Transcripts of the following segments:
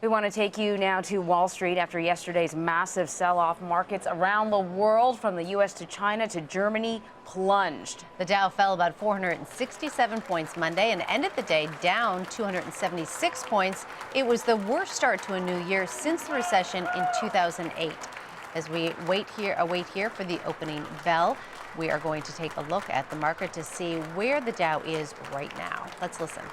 We want to take you now to Wall Street after yesterday's massive sell-off. Markets around the world, from the U.S. to China to Germany, plunged. The Dow fell about 467 points Monday and ended the day down 276 points. It was the worst start to a new year since the recession in 2008. As we await here for the opening bell, we are going to take a look at the market to see where the Dow is right now. Let's listen.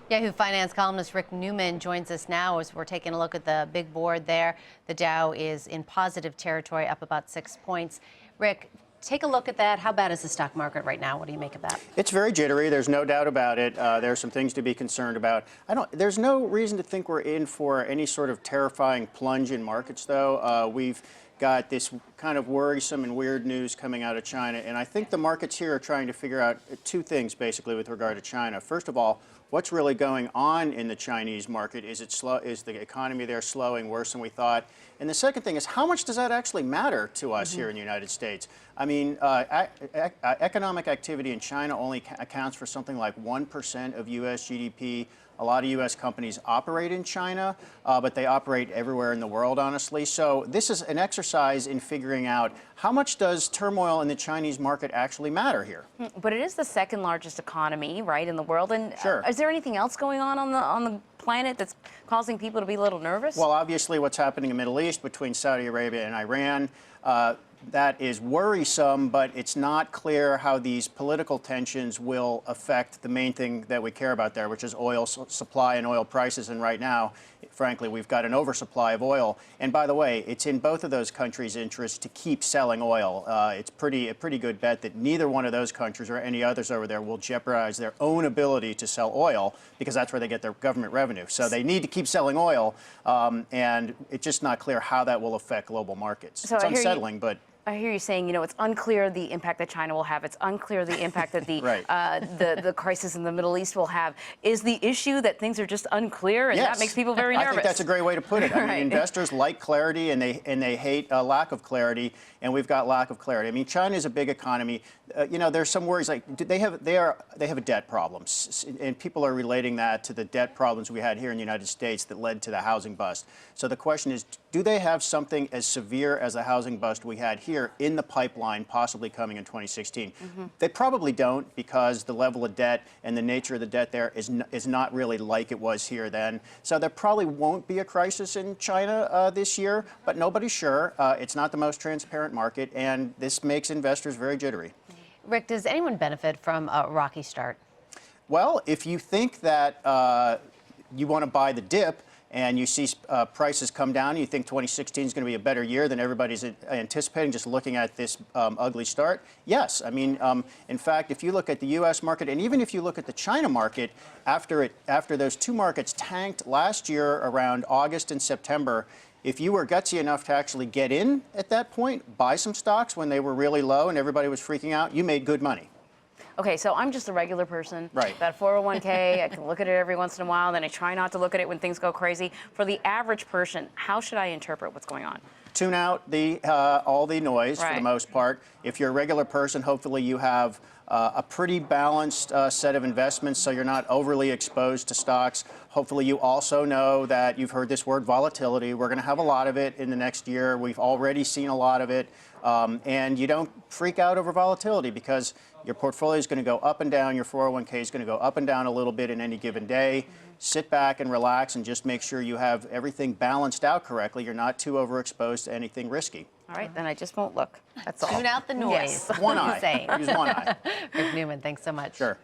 Yahoo Finance columnist Rick Newman joins us now as we're taking a look at the big board there. The Dow is in positive territory, up about 6 points. Rick, take a look at that. How bad is the stock market right now? What do you make of that? It's very jittery. There's no doubt about it. There are some things to be concerned about. There's no reason to think we're in for any sort of terrifying plunge in markets, though. We've got this kind of worrisome and weird news coming out of China, and I think the markets here are trying to figure out two things, basically, with regard to China. First of all, what's really going on in the Chinese market? Is it slow? Is the economy there slowing worse than we thought? And the second thing is, how much does that actually matter to us here in the United States? I mean, economic activity in China only accounts for something like 1% of U.S. GDP. A lot of U.S. companies operate in China, but they operate everywhere in the world, honestly. So this is an exercise in figuring out how much does turmoil in the Chinese market actually matter here. But it is the second largest economy, right, in the world. And sure. Is there anything else going on the planet that's causing people to be a little nervous? Well, obviously, what's happening in the Middle East between Saudi Arabia and Iran. That is worrisome, but it's not clear how these political tensions will affect the main thing that we care about there, which is oil supply and oil prices. And right now, frankly, we've got an oversupply of oil. And by the way, it's in both of those countries' interest to keep selling oil. It's a pretty good bet that neither one of those countries or any others over there will jeopardize their own ability to sell oil, because that's where they get their government revenue. So they need to keep selling oil, and it's just not clear how that will affect global markets. So it's unsettling, but I hear you saying, it's unclear the impact that China will have. It's unclear the impact that the right. the crisis in the Middle East will have. Is the issue that things are just unclear, and yes. that makes people very nervous? I think that's a great way to put it. I mean, investors like clarity, and they hate a lack of clarity, and we've got lack of clarity. I mean, China is a big economy. There's some worries, like they have a debt problem, and people are relating that to the debt problems we had here in the United States that led to the housing bust. So the question is, do they have something as severe as the housing bust we had here in the pipeline, possibly coming in 2016? They probably don't, because the level of debt and the nature of the debt there is not really like it was here then. So there probably won't be a crisis in China this year, but nobody's sure. It's not the most transparent market, and this makes investors very jittery. Rick, does anyone benefit from a rocky start? Well, if you think that you want to buy the dip, and you see prices come down, you think 2016 is going to be a better year than everybody's anticipating, just looking at this ugly start? Yes. I mean, in fact, if you look at the U.S. market, and even if you look at the China market, after those two markets tanked last year around August and September, if you were gutsy enough to actually get in at that point, buy some stocks when they were really low and everybody was freaking out, you made good money. Okay, so I'm just a regular person. Right. That 401k, I can look at it every once in a while, then I try not to look at it when things go crazy. For the average person, how should I interpret what's going on? Tune out all the noise for the most part. If you're a regular person, hopefully you have a pretty balanced set of investments, so you're not overly exposed to stocks. Hopefully you also know that you've heard this word volatility. We're going to have a lot of it in the next year. We've already seen a lot of it. And you don't freak out over volatility, because your portfolio is going to go up and down. Your 401k is going to go up and down a little bit in any given day. Sit back and relax and just make sure you have everything balanced out correctly. You're not too overexposed to anything risky. All right, then I just won't look. That's all. Tune out the noise. Yes. One eye. Use one eye. Rick Newman, thanks so much. Sure.